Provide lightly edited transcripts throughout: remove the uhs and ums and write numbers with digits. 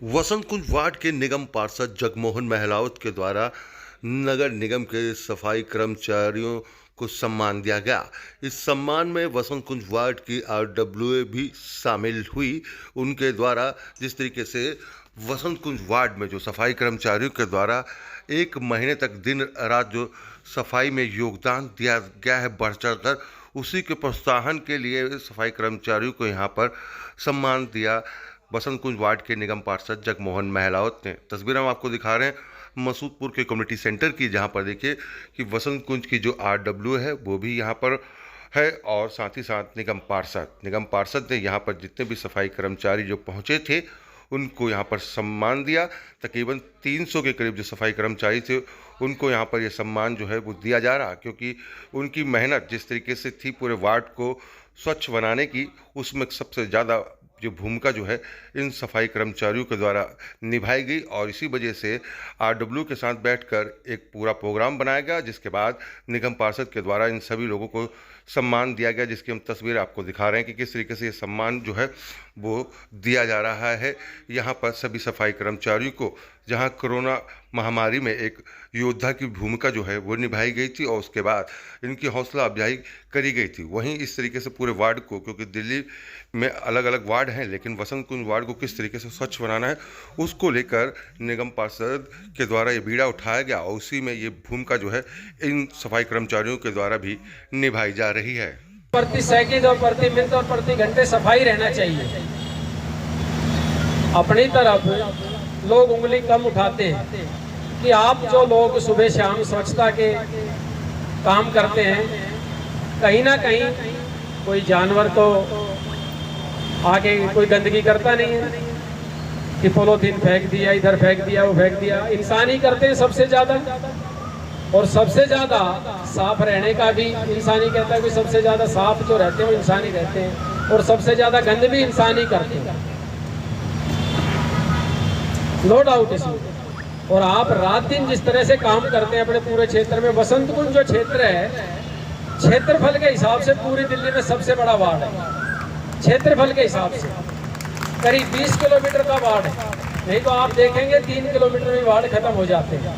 वसंत कुंज ward के निगम पार्षद जगमोहन महलावत के द्वारा नगर निगम के सफाई कर्मचारियों को सम्मान दिया गया। इस सम्मान में वसंत कुंज वार्ड की आरडब्ल्यूए भी शामिल हुई। उनके द्वारा जिस तरीके से वसंत कुंज वार्ड में जो सफाई कर्मचारियों के द्वारा एक महीने तक दिन रात जो सफाई में योगदान दिया गया है बढ़ चढ़कर, उसी के प्रोत्साहन के लिए सफाई कर्मचारियों को यहाँ पर सम्मान दिया वसंत कुंज वार्ड के निगम पार्षद जगमोहन महलावत ने। तस्वीर हम आपको दिखा रहे हैं मसूदपुर के कम्युनिटी सेंटर की, जहां पर देखिए कि वसंत कुंज की जो आरडब्ल्यू है वो भी यहां पर है और साथ ही साथ निगम पार्षद ने यहां पर जितने भी सफाई कर्मचारी जो पहुंचे थे उनको यहां पर सम्मान दिया। तकरीबन 300 के करीब जो सफाई कर्मचारी थे उनको यहां पर ये सम्मान जो है वो दिया जा रहा, क्योंकि उनकी मेहनत जिस तरीके से थी पूरे वार्ड को स्वच्छ बनाने की, उसमें सबसे ज़्यादा जो भूमिका जो है इन सफाई कर्मचारियों के द्वारा निभाई गई। और इसी वजह से आरडब्ल्यू के साथ बैठकर एक पूरा प्रोग्राम बनाया गया, जिसके बाद निगम पार्षद के द्वारा इन सभी लोगों को सम्मान दिया गया, जिसकी हम तस्वीर आपको दिखा रहे हैं कि किस तरीके से ये सम्मान जो है वो दिया जा रहा है यहाँ पर सभी सफाई कर्मचारियों को, जहाँ कोरोना महामारी में एक योद्धा की भूमिका जो है वो निभाई गई थी और उसके बाद इनकी हौसला अफजाई करी गई थी। वहीं इस तरीके से पूरे वार्ड को, क्योंकि दिल्ली में अलग अलग वार्ड हैं, लेकिन वसंत कुंज वार्ड को किस तरीके से स्वच्छ बनाना है उसको लेकर निगम पार्षद के द्वारा ये बीड़ा उठाया गया और उसी में ये भूमिका जो है इन सफाई कर्मचारियों के द्वारा भी निभाई जा रही है। प्रति सेकंड और प्रति मिनट और प्रति घंटे सफाई रहना चाहिए। अपनी तरफ लोग उंगली कम उठाते हैं कि आप जो लोग सुबह शाम स्वच्छता के काम करते हैं, कहीं ना कहीं कोई जानवर तो आगे कोई गंदगी करता नहीं है कि पॉलीथीन फेंक दिया, इधर फेंक दिया, वो फेंक दिया। इंसान ही करते हैं सबसे ज़्यादा, और सबसे ज़्यादा साफ रहने का भी इंसान ही कहता है कि सबसे ज़्यादा साफ जो रहते हैं वो इंसान ही रहते हैं, और सबसे ज़्यादा गंद भी इंसान ही करते हैं, नो डाउट इसमें। और आप रात दिन जिस तरह से काम करते हैं अपने पूरे क्षेत्र में, वसंत कुंज जो क्षेत्र है क्षेत्रफल के हिसाब से पूरी दिल्ली में सबसे बड़ा वार्ड है। क्षेत्रफल के हिसाब से करीब 20 किलोमीटर का वार्ड है, नहीं तो आप देखेंगे 3 किलोमीटर में वार्ड खत्म हो जाते हैं।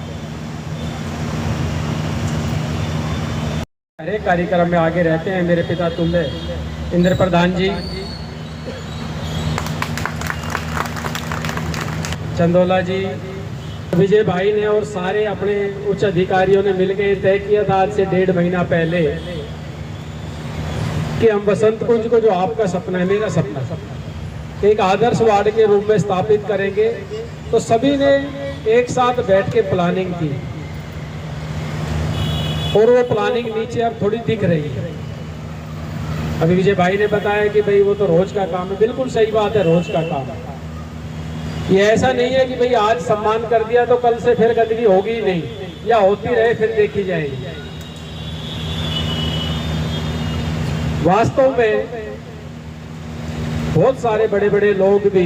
हर एक कार्यक्रम में आगे रहते हैं मेरे पिता तुल्य इंद्र प्रधान जी, चंदोला जी, विजय भाई ने और सारे अपने उच्च अधिकारियों ने मिलकर तय किया था आज से 1.5 महीना पहले कि हम वसंत कुंज को, जो आपका सपना है, मेरा सपना, एक आदर्श वार्ड के रूप में स्थापित करेंगे। तो सभी ने एक साथ बैठ के प्लानिंग की और वो प्लानिंग नीचे अब थोड़ी दिख रही है। अभी विजय भाई ने बताया कि भाई वो तो रोज का काम है, बिल्कुल सही बात है, रोज का काम है। ये ऐसा नहीं है कि भाई आज सम्मान कर दिया तो कल से फिर गंदगी होगी ही नहीं, या होती रहे फिर देखी जाएगी। वास्तव में बहुत सारे बड़े बड़े लोग भी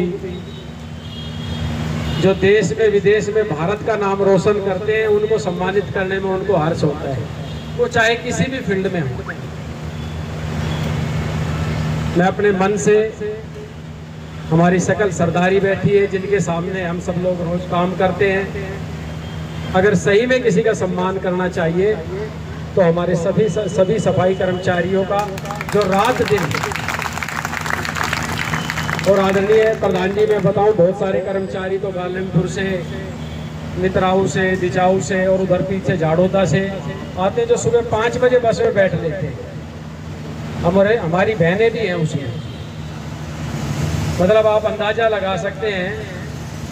जो देश में विदेश में भारत का नाम रोशन करते हैं, उनको सम्मानित करने में उनको हर्ष होता है, वो चाहे किसी भी फील्ड में हो। मैं अपने मन से, हमारी सकल सरदारी बैठी है जिनके सामने हम सब लोग रोज काम करते हैं, अगर सही में किसी का सम्मान करना चाहिए तो हमारे सभी सफाई कर्मचारियों का जो रात दिन, और आदरणीय प्रधान जी मैं बताऊं, बहुत सारे कर्मचारी तो गालमपुर से, नितराऊ से, दिचाऊ से और उधर पीछे झाड़ोदा से आते, जो सुबह 5 बजे बस में बैठ लेते हैं। हमारी बहनें भी हैं उसमें। मतलब आप अंदाजा लगा सकते हैं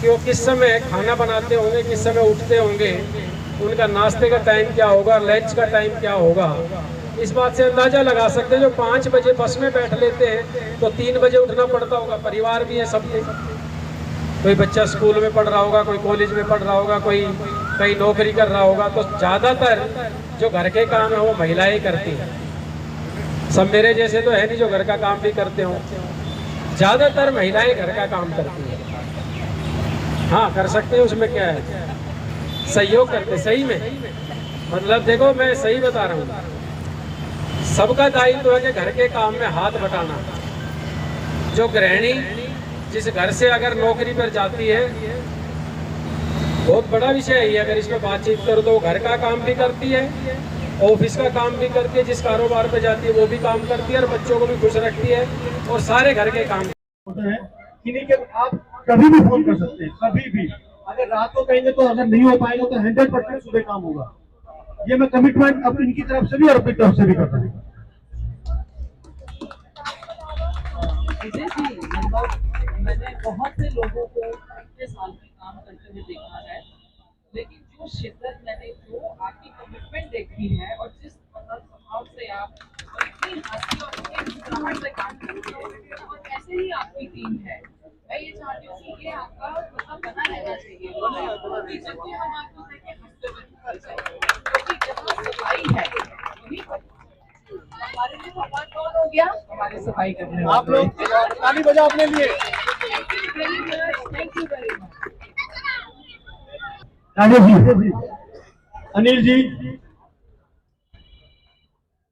कि वो किस समय खाना बनाते होंगे, किस समय उठते होंगे, उनका नाश्ते का टाइम क्या होगा, लंच का टाइम क्या होगा। इस बात से अंदाजा लगा सकते हैं जो 5 बजे बस में बैठ लेते हैं तो 3 बजे उठना पड़ता होगा। परिवार भी है सबके, कोई बच्चा स्कूल में पढ़ रहा होगा, कोई कॉलेज में पढ़ रहा होगा, कोई कहीं नौकरी कर रहा होगा। तो ज़्यादातर जो घर के काम है वो महिलाएं करती हैं। सब मेरे जैसे तो है नहीं जो घर का काम भी करते हों, ज़्यादातर महिलाएं घर का काम करती हैं। हाँ, कर सकते हैं, उसमें क्या है, सहयोग करते। सही में मतलब देखो, मैं सही बता रहा हूँ, सबका दायित्व है कि घर के काम में हाथ बटाना। जो गृहिणी जिस घर से अगर नौकरी पर जाती है, बहुत बड़ा विषय है ये, अगर इसमें बातचीत करो तो वो घर का काम भी करती है, ऑफिस का काम भी करती है, जिस कारोबार पे जाती है वो भी काम करती है और बच्चों को भी खुश रखती है और सारे घर के काम होता है कि नहीं कि आप कभी भी फोन कर सकते हैं, कभी भी। अगर रात को कहेंगे तो अगर नहीं हो पाएगा तो 100% सुबह काम होगा। ये मैं कमिटमेंट अब इनकी तरफ से भी और अपनी तरफ से भी करता हूँ। विजय जी, मतलब मैंने बहुत से लोगों को इतने साल में काम करते हुए देखा है, लेकिन जो शिद्दत मैंने, जो आपकी कमिटमेंट देखी है और जिस मतलब स्वभाव से आप इतनी हंसी और इतनी मुस्कुराहट से काम करते हैं, और ऐसे ही आपकी टीम है। मैं ये चाहती हूँ कि ये आपका मतलब बना रहना चाहिए कि जब भी हम आपको देखें हंसते हुए निकल जाए, क्योंकि जहाँ सफाई है वहीं पर हमारे लिए भगवान कौन हो गया? हमारे सफाई करने वाले। आप लोग ताली बजाओ अपने लिए। Thank you very much. Rajesh ji, Anil ji,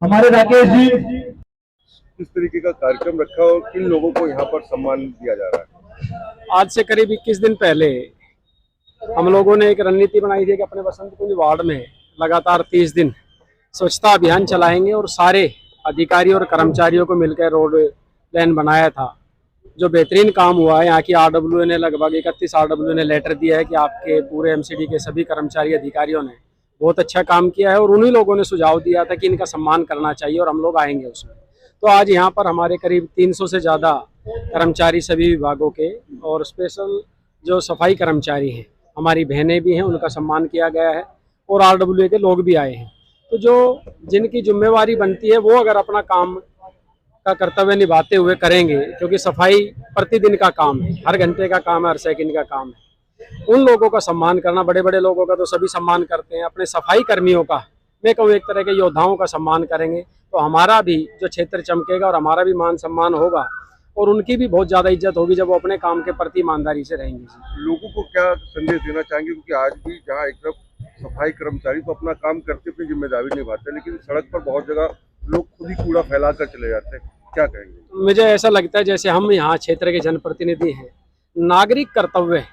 हमारे राकेश जी। किस तरीके का कार्यक्रम रखा और किन लोगों को यहाँ पर सम्मान दिया जा रहा है? आज से करीब 21 दिन पहले हम लोगों ने एक रणनीति बनाई थी कि अपने बसंत कुंज वार्ड में लगातार 30 दिन स्वच्छता अभियान चलाएंगे और सारे अधिकारियों और कर्मचारियों को मिलकर रोड प्लान बनाया था, जो बेहतरीन काम हुआ है। यहाँ की आरडब्ल्यू ने लगभग 31 आरडब्ल्यू ने लेटर दिया है कि आपके पूरे एमसीडी के सभी कर्मचारी अधिकारियों ने बहुत अच्छा काम किया है और उन्हीं लोगों ने सुझाव दिया था कि इनका सम्मान करना चाहिए और हम लोग आएंगे उसमें। तो आज यहाँ पर हमारे करीब 300 से ज़्यादा कर्मचारी सभी विभागों के और स्पेशल जो सफाई कर्मचारी हैं, हमारी बहनें भी हैं, उनका सम्मान किया गया है और आरडब्ल्यू के लोग भी आए हैं। तो जो जिनकी जिम्मेवारी बनती है वो अगर अपना काम का कर्तव्य निभाते हुए करेंगे, क्योंकि सफाई प्रतिदिन का काम है, हर घंटे का काम है, हर सेकंड का काम है, उन लोगों का सम्मान करना, बड़े बड़े लोगों का तो सभी सम्मान करते हैं, अपने सफाई कर्मियों का, मैं कहूँ एक तरह के योद्धाओं का सम्मान करेंगे तो हमारा भी जो क्षेत्र चमकेगा और हमारा भी मान सम्मान होगा और उनकी भी बहुत ज़्यादा इज्जत होगी जब वो अपने काम के प्रति ईमानदारी से रहेंगे। लोगों को क्या संदेश देना चाहेंगे, क्योंकि आज भी जहाँ एक तरफ सफाई कर्मचारी तो अपना काम करते अपनी जिम्मेदारी निभाते हैं, लेकिन सड़क पर बहुत जगह लोग खुद ही कूड़ा फैला कर चले जाते हैं, क्या कहेंगे? मुझे ऐसा लगता है जैसे हम यहाँ क्षेत्र के जनप्रतिनिधि हैं, नागरिक कर्तव्य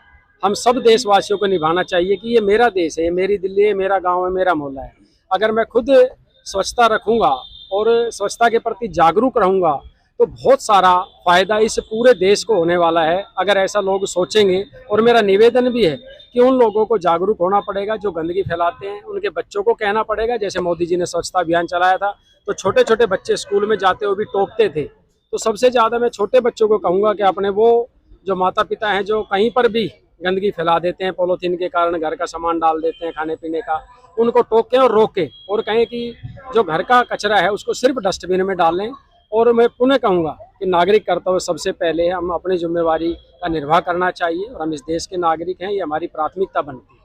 हम सब देशवासियों को निभाना चाहिए कि ये मेरा देश है, ये मेरी दिल्ली है, मेरा गाँव है, मेरा मोहल्ला है। अगर मैं खुद स्वच्छता रखूँगा और स्वच्छता के प्रति जागरूक रहूँगा तो बहुत सारा फायदा इस पूरे देश को होने वाला है, अगर ऐसा लोग सोचेंगे। और मेरा निवेदन भी है कि उन लोगों को जागरूक होना पड़ेगा जो गंदगी फैलाते हैं, उनके बच्चों को कहना पड़ेगा। जैसे मोदी जी ने स्वच्छता अभियान चलाया था तो छोटे छोटे बच्चे स्कूल में जाते हुए भी टोकते थे, तो सबसे ज़्यादा मैं छोटे बच्चों को कहूँगा कि अपने वो जो माता पिता हैं जो कहीं पर भी गंदगी फैला देते हैं, पॉलीथीन के कारण घर का सामान डाल देते हैं खाने पीने का, उनको टोकें और रोकें और कहें कि जो घर का कचरा है उसको सिर्फ डस्टबिन में डालें। और मैं पुनः कहूँगा कि नागरिक कर्तव्य सबसे पहले है, हम अपनी जिम्मेवारी का निर्वाह करना चाहिए और हम इस देश के नागरिक हैं, ये हमारी प्राथमिकता बनती है।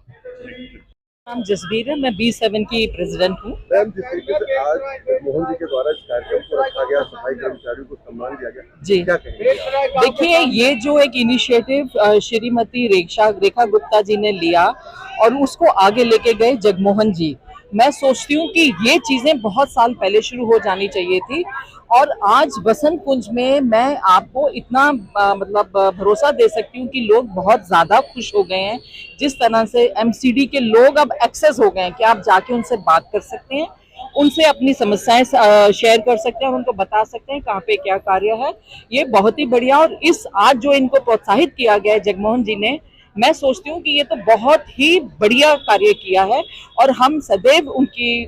नाम जसबीर है, मैं B7 की प्रेसिडेंट हूँ। मैम, जिस तरीके से आज मोहन जी के द्वारा इस कार्यक्रम को रखा गया, सफाई कर्मचारियों को सम्मान दिया गया, जी, क्या कहेंगे? देखिए ये जो एक इनिशिएटिव श्रीमती रेखा गुप्ता जी ने लिया और उसको आगे लेके गए जगमोहन जी, मैं सोचती हूँ कि ये चीजें बहुत साल पहले शुरू हो जानी चाहिए थी। और आज बसंत कुंज में मैं आपको इतना मतलब भरोसा दे सकती हूँ कि लोग बहुत ज़्यादा खुश हो गए हैं। जिस तरह से एमसीडी के लोग अब एक्सेस हो गए हैं कि आप जाके उनसे बात कर सकते हैं, उनसे अपनी समस्याएं शेयर कर सकते हैं और उनको बता सकते हैं कहाँ पे क्या कार्य है। ये बहुत ही बढ़िया। और इस आज जो इनको प्रोत्साहित किया गया है जगमोहन जी ने, मैं सोचती हूँ कि ये तो बहुत ही बढ़िया कार्य किया है और हम सदैव उनकी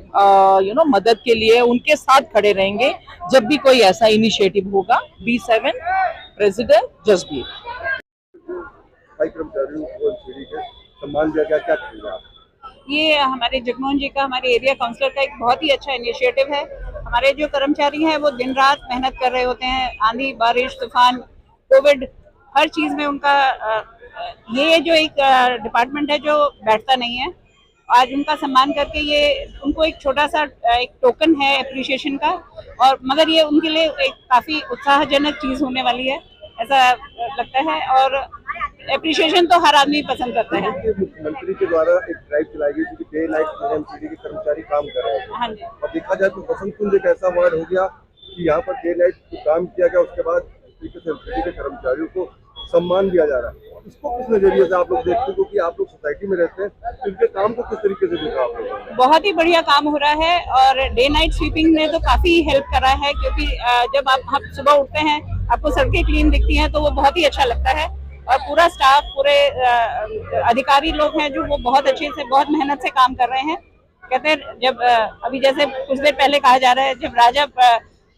मदद के लिए उनके साथ खड़े रहेंगे जब भी कोई ऐसा इनिशिएटिव होगा। B7 president Jasbir. कर्मचारियों को सम्मान दिया गया, क्या कहेंगे आप? ये हमारे जगमोहन जी का, हमारे एरिया काउंसलर का एक बहुत ही अच्छा इनिशिएटिव है। हमारे जो कर्मचारी हैं वो दिन रात मेहनत कर रहे होते हैं, आंधी बारिश तूफान कोविड हर चीज़ में उनका ये जो एक डिपार्टमेंट है जो बैठता नहीं है। आज उनका सम्मान करके ये उनको एक छोटा सा एक टोकन है एप्रिसिएशन का, और मगर ये उनके लिए एक काफ़ी उत्साहजनक चीज़ होने वाली है ऐसा लगता है। और एप्रिसिएशन तो हर आदमी पसंद करता है। मुख्यमंत्री के द्वारा एक ड्राइव चलाई गई थी, डे नाइट एमसीडी के कर्मचारी काम कर रहे हैं। हाँ जी। और देखा जाए तो बसंत कुंज एक ऐसा वार्ड हो गया कि यहाँ पर डे नाइट काम किया गया, उसके बाद एमसीडी के कर्मचारियों को सम्मान दिया जा रहा है, इसको किस नजरिए से आप लोग देखते हैं, क्योंकि आप लोग सोसाइटी में रहते हैं, इनके काम को किस तरीके से देखा आप लोगों ने? बहुत ही बढ़िया काम हो रहा है और डे नाइट स्वीपिंग ने तो काफी हेल्प करा है, क्योंकि जब आप सुबह उठते हैं आपको सड़कें क्लीन दिखती हैं तो वो बहुत ही अच्छा लगता है। और पूरा स्टाफ, पूरे अधिकारी लोग हैं जो वो बहुत अच्छे से, बहुत मेहनत से काम कर रहे हैं। कहते हैं जब अभी जैसे कुछ देर पहले कहा जा रहा है, जब राजा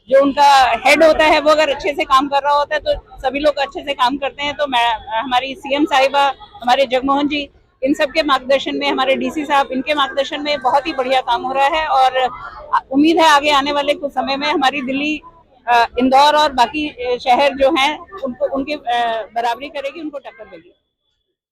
जो उनका हेड होता है वो अगर अच्छे से काम कर रहा होता है तो सभी लोग अच्छे से काम करते हैं। तो मैं हमारी सीएम साहिबा, हमारे जगमोहन जी, इन सब के मार्गदर्शन में, हमारे डीसी साहब, इनके मार्गदर्शन में बहुत ही बढ़िया काम हो रहा है। और उम्मीद है आगे आने वाले कुछ समय में हमारी दिल्ली, इंदौर और बाकी शहर जो हैं उनको, उनकी बराबरी करेगी, उनको टक्कर देगी।